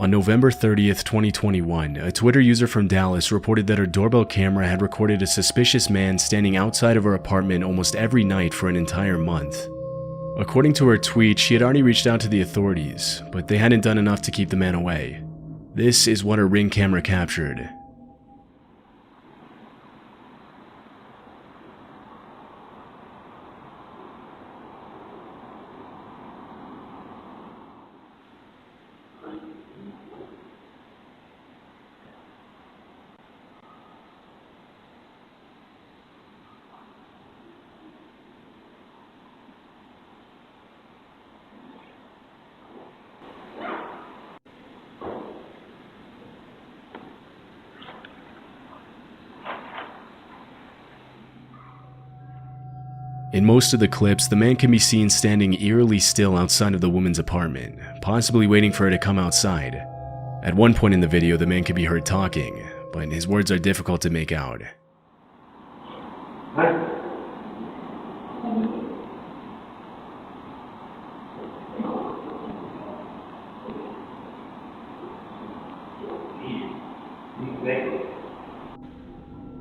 On November 30th, 2021, a Twitter user from Dallas reported that her doorbell camera had recorded a suspicious man standing outside of her apartment almost every night for an entire month. According to her tweet, she had already reached out to the authorities, but they hadn't done enough to keep the man away. This is what her Ring camera captured. In most of the clips, the man can be seen standing eerily still outside of the woman's apartment, possibly waiting for her to come outside. At one point in the video, the man can be heard talking, but his words are difficult to make out.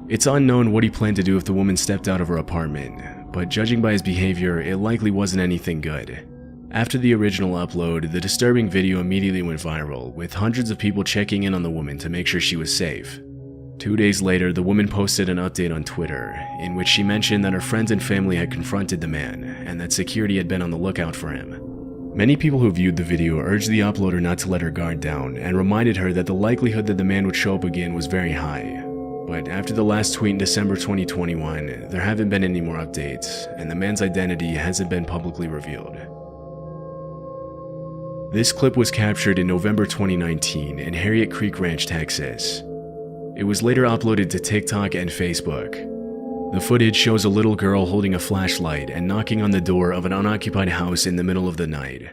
It's unknown what he planned to do if the woman stepped out of her apartment, but judging by his behavior, it likely wasn't anything good. After the original upload, the disturbing video immediately went viral, with hundreds of people checking in on the woman to make sure she was safe. 2 days later, the woman posted an update on Twitter, in which she mentioned that her friends and family had confronted the man, and that security had been on the lookout for him. Many people who viewed the video urged the uploader not to let her guard down, and reminded her that the likelihood that the man would show up again was very high. But after the last tweet in December 2021, there haven't been any more updates, and the man's identity hasn't been publicly revealed. This clip was captured in November 2019 in Harriet Creek Ranch, Texas. It was later uploaded to TikTok and Facebook. The footage shows a little girl holding a flashlight and knocking on the door of an unoccupied house in the middle of the night.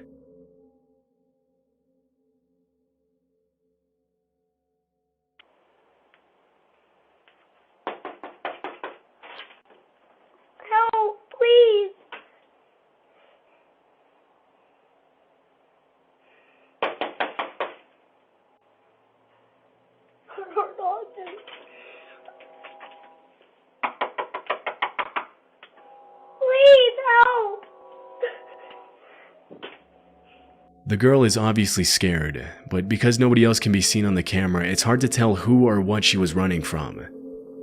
The girl is obviously scared, but because nobody else can be seen on the camera, it's hard to tell who or what she was running from.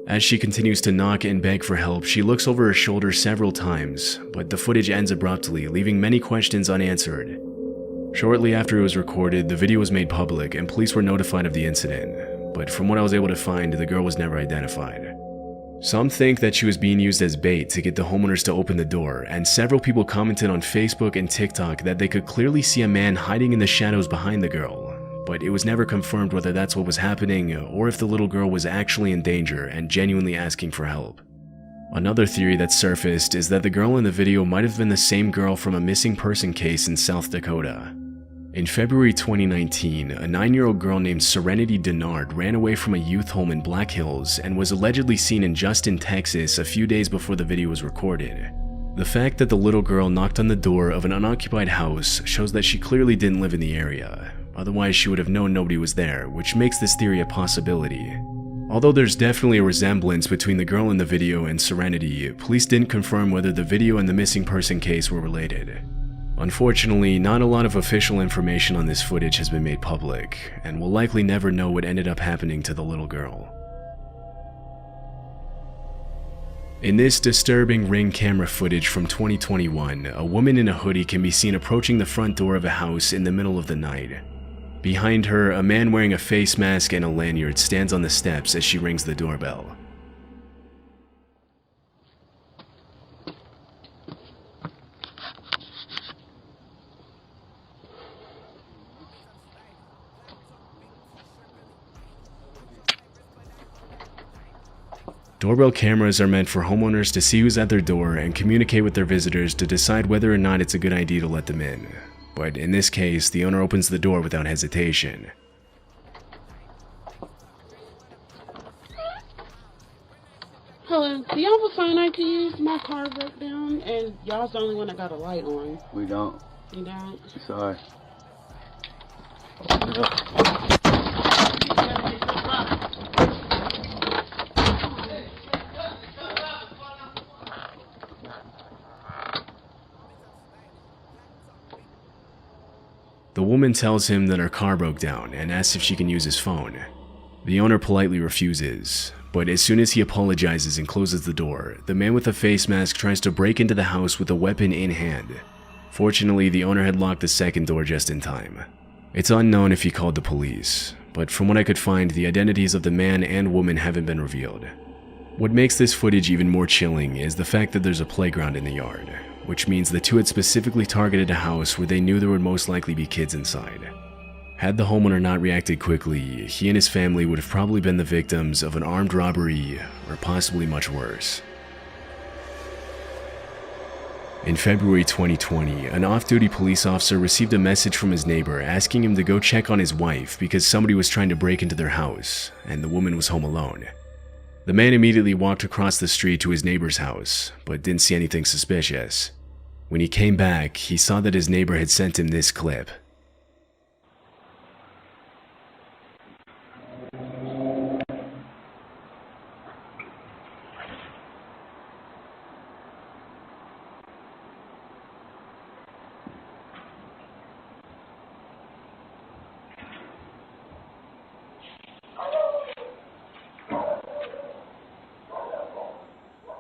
As she continues to knock and beg for help, she looks over her shoulder several times, but the footage ends abruptly, leaving many questions unanswered. Shortly after it was recorded, the video was made public and police were notified of the incident, but from what I was able to find, the girl was never identified. Some think that she was being used as bait to get the homeowners to open the door, and several people commented on Facebook and TikTok that they could clearly see a man hiding in the shadows behind the girl, but it was never confirmed whether that's what was happening or if the little girl was actually in danger and genuinely asking for help. Another theory that surfaced is that the girl in the video might have been the same girl from a missing person case in South Dakota. In February 2019, a 9-year-old girl named Serenity Denard ran away from a youth home in Black Hills and was allegedly seen in Justin, Texas a few days before the video was recorded. The fact that the little girl knocked on the door of an unoccupied house shows that she clearly didn't live in the area, otherwise she would have known nobody was there, which makes this theory a possibility. Although there's definitely a resemblance between the girl in the video and Serenity, police didn't confirm whether the video and the missing person case were related. Unfortunately, not a lot of official information on this footage has been made public, and we'll likely never know what ended up happening to the little girl. In this disturbing Ring camera footage from 2021, a woman in a hoodie can be seen approaching the front door of a house in the middle of the night. Behind her, a man wearing a face mask and a lanyard stands on the steps as she rings the doorbell. Doorbell cameras are meant for homeowners to see who's at their door and communicate with their visitors to decide whether or not it's a good idea to let them in. But in this case, the owner opens the door without hesitation. Hello, do y'all have a phone I can use? My car broke down and y'all's the only one that got a light on. We don't. You don't? Sorry. The woman tells him that her car broke down and asks if she can use his phone. The owner politely refuses, but as soon as he apologizes and closes the door, the man with the face mask tries to break into the house with a weapon in hand. Fortunately, the owner had locked the second door just in time. It's unknown if he called the police, but from what I could find, the identities of the man and woman haven't been revealed. What makes this footage even more chilling is the fact that there's a playground in the yard, which means the two had specifically targeted a house where they knew there would most likely be kids inside. Had the homeowner not reacted quickly, he and his family would have probably been the victims of an armed robbery or possibly much worse. In February 2020, an off-duty police officer received a message from his neighbor asking him to go check on his wife because somebody was trying to break into their house and the woman was home alone. The man immediately walked across the street to his neighbor's house, but didn't see anything suspicious. When he came back, he saw that his neighbor had sent him this clip.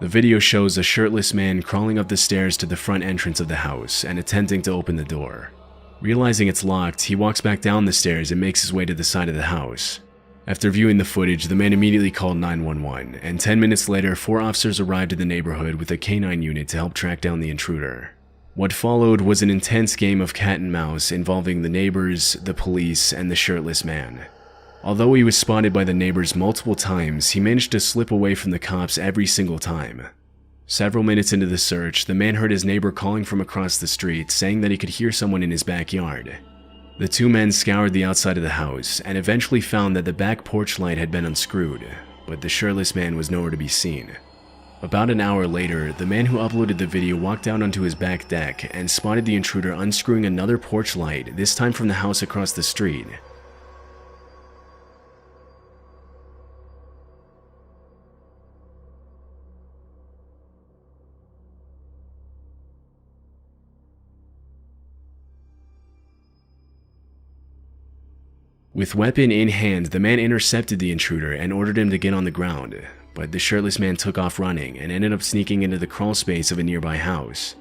The video shows a shirtless man crawling up the stairs to the front entrance of the house and attempting to open the door. Realizing it's locked, he walks back down the stairs and makes his way to the side of the house. After viewing the footage, the man immediately called 911, and 10 minutes later, 4 officers arrived in the neighborhood with a canine unit to help track down the intruder. What followed was an intense game of cat and mouse involving the neighbors, the police, and the shirtless man. Although he was spotted by the neighbors multiple times, he managed to slip away from the cops every single time. Several minutes into the search, the man heard his neighbor calling from across the street, saying that he could hear someone in his backyard. The two men scoured the outside of the house and eventually found that the back porch light had been unscrewed, but the shirtless man was nowhere to be seen. About an hour later, the man who uploaded the video walked out onto his back deck and spotted the intruder unscrewing another porch light, this time from the house across the street. With weapon in hand, the man intercepted the intruder and ordered him to get on the ground, but the shirtless man took off running and ended up sneaking into the crawl space of a nearby house.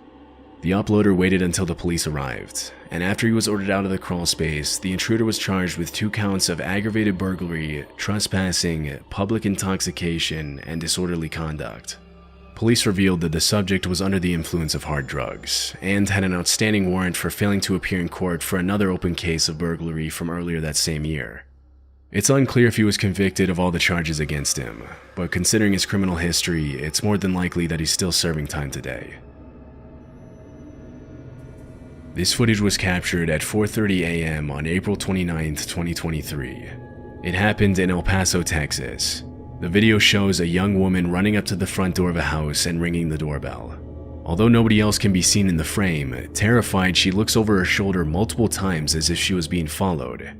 The uploader waited until the police arrived, and after he was ordered out of the crawl space, the intruder was charged with 2 counts of aggravated burglary, trespassing, public intoxication, and disorderly conduct. Police revealed that the subject was under the influence of hard drugs, and had an outstanding warrant for failing to appear in court for another open case of burglary from earlier that same year. It's unclear if he was convicted of all the charges against him, but considering his criminal history, it's more than likely that he's still serving time today. This footage was captured at 4:30 a.m. on April 29, 2023. It happened in El Paso, Texas. The video shows a young woman running up to the front door of a house and ringing the doorbell. Although nobody else can be seen in the frame, terrified, she looks over her shoulder multiple times as if she was being followed.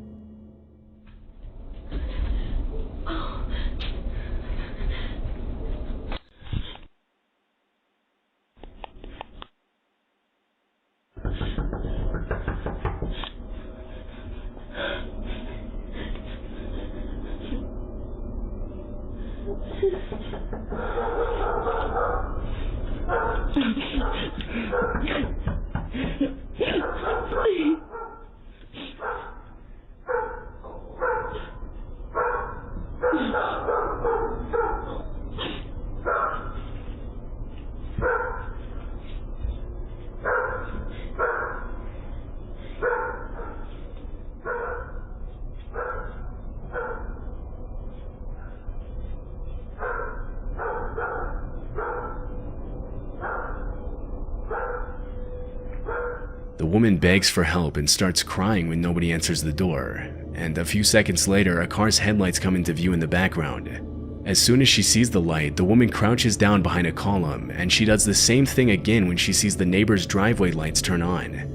The woman begs for help and starts crying when nobody answers the door, and a few seconds later, a car's headlights come into view in the background. As soon as she sees the light, the woman crouches down behind a column, and she does the same thing again when she sees the neighbor's driveway lights turn on.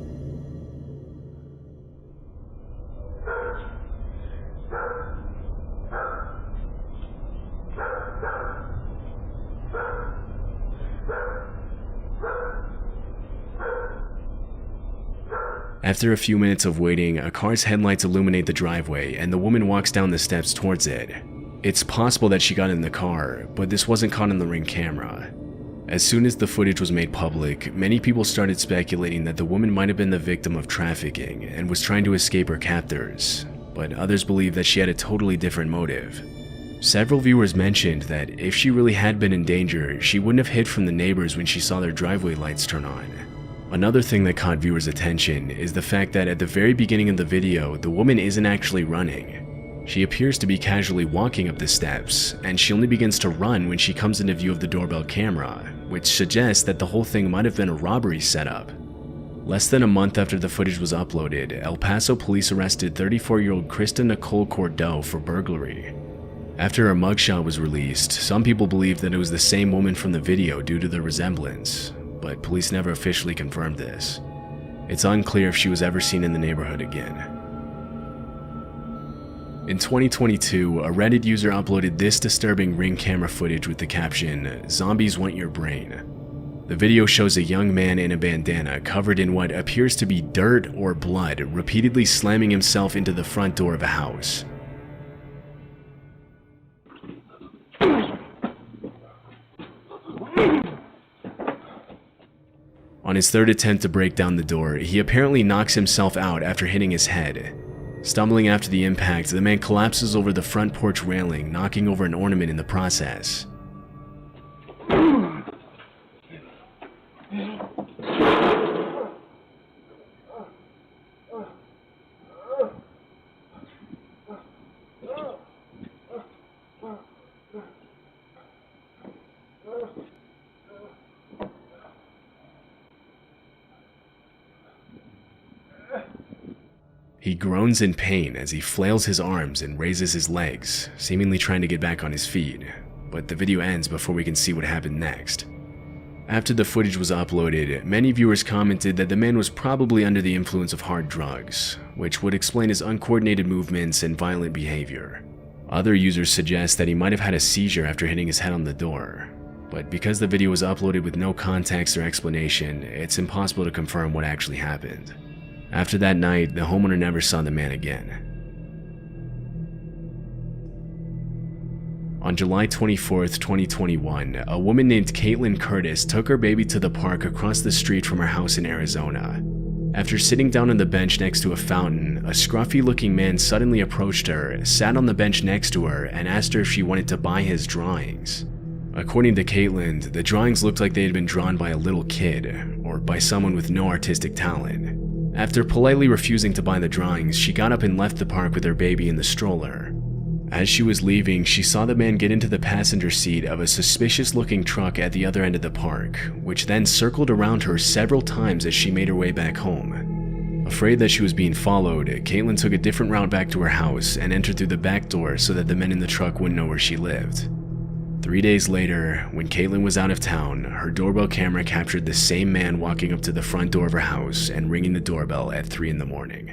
After a few minutes of waiting, a car's headlights illuminate the driveway and the woman walks down the steps towards it. It's possible that she got in the car, but this wasn't caught on the Ring camera. As soon as the footage was made public, many people started speculating that the woman might have been the victim of trafficking and was trying to escape her captors, but others believe that she had a totally different motive. Several viewers mentioned that if she really had been in danger, she wouldn't have hid from the neighbors when she saw their driveway lights turn on. Another thing that caught viewers' attention is the fact that at the very beginning of the video, the woman isn't actually running. She appears to be casually walking up the steps, and she only begins to run when she comes into view of the doorbell camera, which suggests that the whole thing might have been a robbery setup. Less than a month after the footage was uploaded, El Paso police arrested 34-year-old Krista Nicole Cordeaux for burglary. After her mugshot was released, some people believed that it was the same woman from the video due to the resemblance, but police never officially confirmed this. It's unclear if she was ever seen in the neighborhood again. In 2022, a Reddit user uploaded this disturbing Ring camera footage with the caption, "Zombies want your brain." The video shows a young man in a bandana covered in what appears to be dirt or blood repeatedly slamming himself into the front door of a house. On his third attempt to break down the door, he apparently knocks himself out after hitting his head. Stumbling after the impact, the man collapses over the front porch railing, knocking over an ornament in the process. He groans in pain as he flails his arms and raises his legs, seemingly trying to get back on his feet, but the video ends before we can see what happened next. After the footage was uploaded, many viewers commented that the man was probably under the influence of hard drugs, which would explain his uncoordinated movements and violent behavior. Other users suggest that he might have had a seizure after hitting his head on the door, but because the video was uploaded with no context or explanation, it's impossible to confirm what actually happened. After that night, the homeowner never saw the man again. On July 24th, 2021, a woman named Caitlin Curtis took her baby to the park across the street from her house in Arizona. After sitting down on the bench next to a fountain, a scruffy-looking man suddenly approached her, sat on the bench next to her, and asked her if she wanted to buy his drawings. According to Caitlin, the drawings looked like they had been drawn by a little kid, or by someone with no artistic talent. After politely refusing to buy the drawings, she got up and left the park with her baby in the stroller. As she was leaving, she saw the man get into the passenger seat of a suspicious-looking truck at the other end of the park, which then circled around her several times as she made her way back home. Afraid that she was being followed, Caitlin took a different route back to her house and entered through the back door so that the men in the truck wouldn't know where she lived. 3 days later, when Caitlin was out of town, her doorbell camera captured the same man walking up to the front door of her house and ringing the doorbell at 3 in the morning.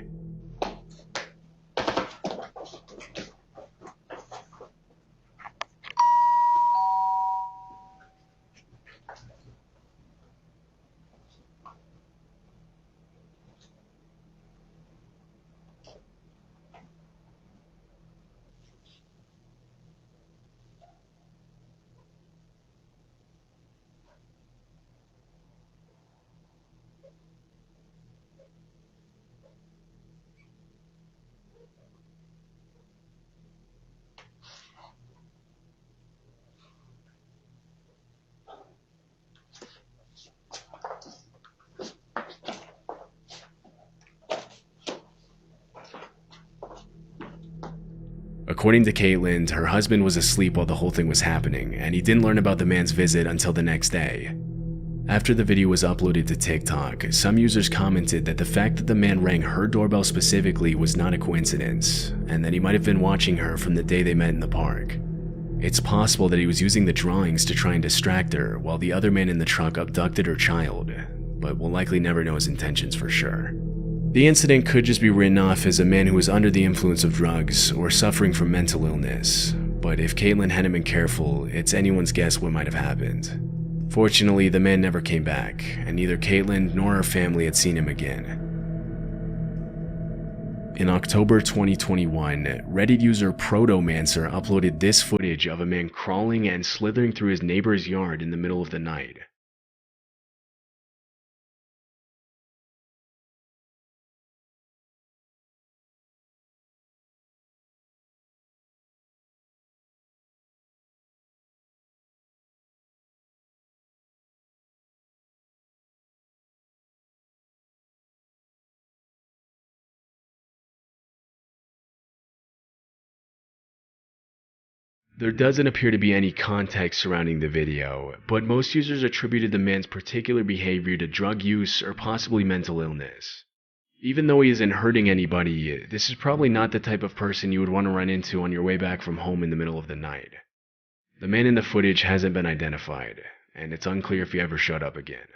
According to Caitlin, her husband was asleep while the whole thing was happening, and he didn't learn about the man's visit until the next day. After the video was uploaded to TikTok, some users commented that the fact that the man rang her doorbell specifically was not a coincidence, and that he might have been watching her from the day they met in the park. It's possible that he was using the drawings to try and distract her, while the other man in the truck abducted her child, but we'll likely never know his intentions for sure. The incident could just be written off as a man who was under the influence of drugs or suffering from mental illness, but if Caitlin hadn't been careful, it's anyone's guess what might have happened. Fortunately, the man never came back, and neither Caitlin nor her family had seen him again. In October 2021, Reddit user Protomancer uploaded this footage of a man crawling and slithering through his neighbor's yard in the middle of the night. There doesn't appear to be any context surrounding the video, but most users attributed the man's particular behavior to drug use or possibly mental illness. Even though he isn't hurting anybody, this is probably not the type of person you would want to run into on your way back from home in the middle of the night. The man in the footage hasn't been identified, and it's unclear if he ever showed up again.